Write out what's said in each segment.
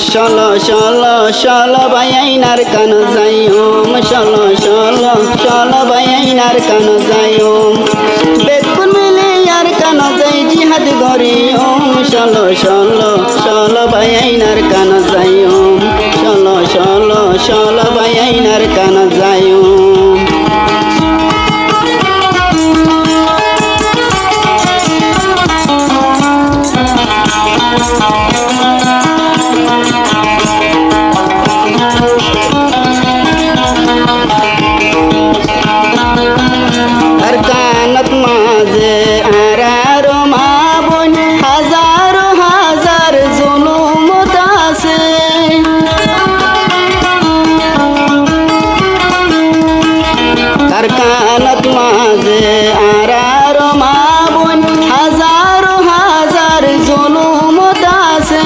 Sholo sholo sholo bayainar kanu zayum sholo sholo sholo bayainar kanu zayum bekun mile yar kanu zay jihad goriyum sholo sholo sholo bayainar kanu zayum sholo sholo sholo bayainar kanu zayum Arkanat maze araro mabun hazaro hazar zulum tase Arkanat maze araro mabun hazaro hazar zulum tase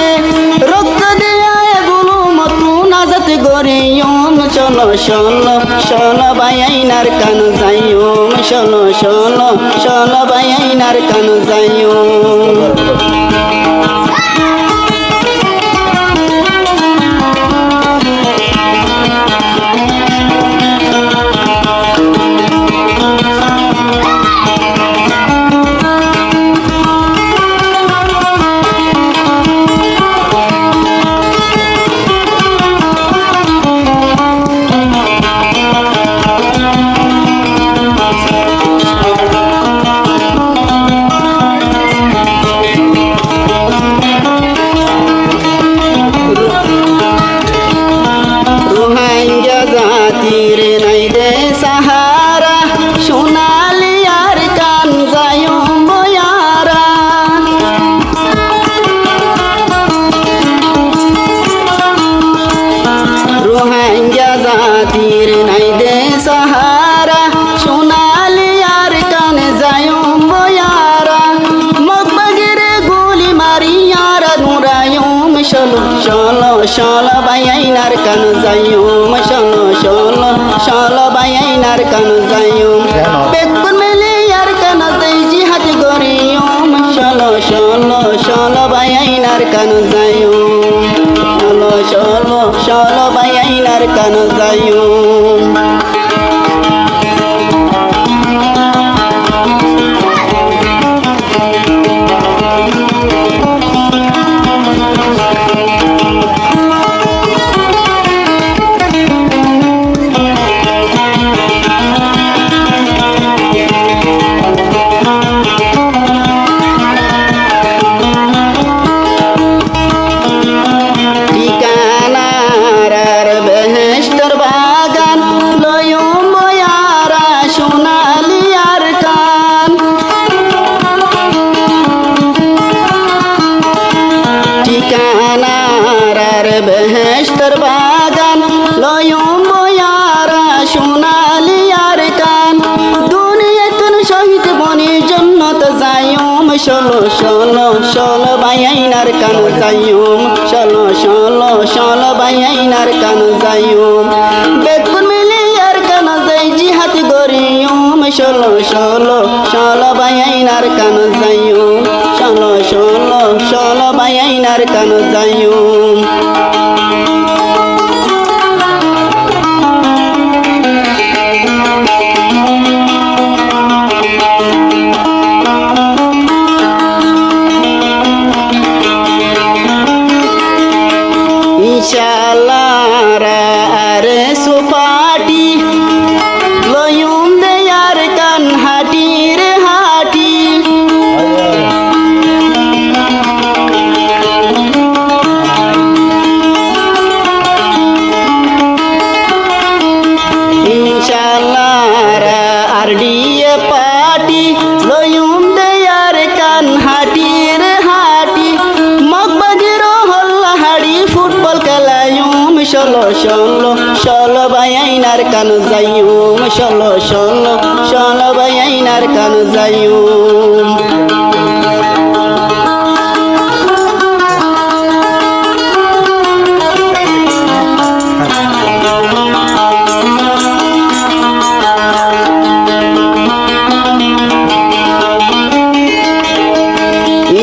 Rokta diya zulum tu nazat goriyum sholo sholo sholo bayainar kanu zayum sholo sholo sholo bayainar kanu zayum তীরে নাই দে সাহারা সোনালি আর কান যায়ুম বয়ারা রোহিঙ্গা জাতির নাই দে সাহারা সোনালি আর কান যায়ুম বয়ারা মগবগিরে গুলি মারিয়ারা নুরায়ুম শলো শলো শলো বাইনার কান যায়ুম শলো শলো শলো বাইনার কান যায়ুম বেকুন মেলে আর কান যাই জিহাদ গরিয়ুম শলো শলো শলো বাইনার কান যায়ুম শলো শলো শলো বাইনার কান যায়ুম বেহেশতর বাগান লয়ুম বয়ারা সোনালি আর কান দুনিয়াতুন শহীদ বনি জন্নত যায়ুম শলো শলো শলো বাইনার কান যায়ুম শলো শলো শলো বাইনার কান যায়ুম বেকুন মিলে আর কান যাই জিহাদ গরিয়ুম শলো শলো শলো বাইনার কান যায়ুম শলো শলো শলো বাইনার কান যায়ুম ইনশাআল্লাহ রে সুপাটি লয়ুম দে আর কান হাটি রে হাটি ইনশাআল্লাহ আর ডিএ পাটি লয়ুম দে আর কান হাটি রে হাটি মগবাজির হল্লা হাড়ি ফুটবল খেলায়ুম শলো শলো শলো বাইনার কান যায়ুম শলো শলো শলো বাইনার কান যায়ুম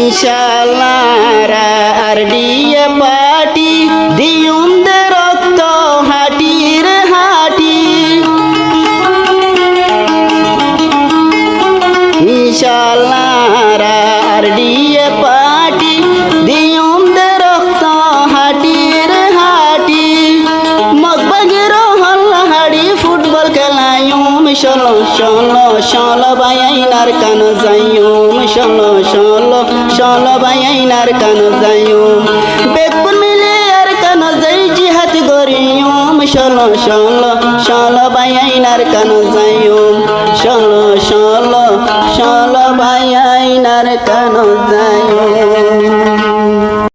ইনশাআল্লাহ আর ডিএ পার্টি দিউম দে রক্ত হাটি রে হাটি ইনশাআল্লাহ আর ডিএ পার্টি দিউম দে রক্ত হাটি রে হাটি মগবাগের হল্লা হাড়ি ফুটবল খেলায়ুম ষোলো ষোলো ষোলো বাইনার কান যাইউম ষোলো ষোলো ষোলো বাইনার কান যাইউম বেকুন মিলে আর কান যাই জিহাদ গরিউম ষোলো ষোলো ষোলো বাইনার কান যাইউম ষোলো ষোলো ষোলো বাইনার কান যাই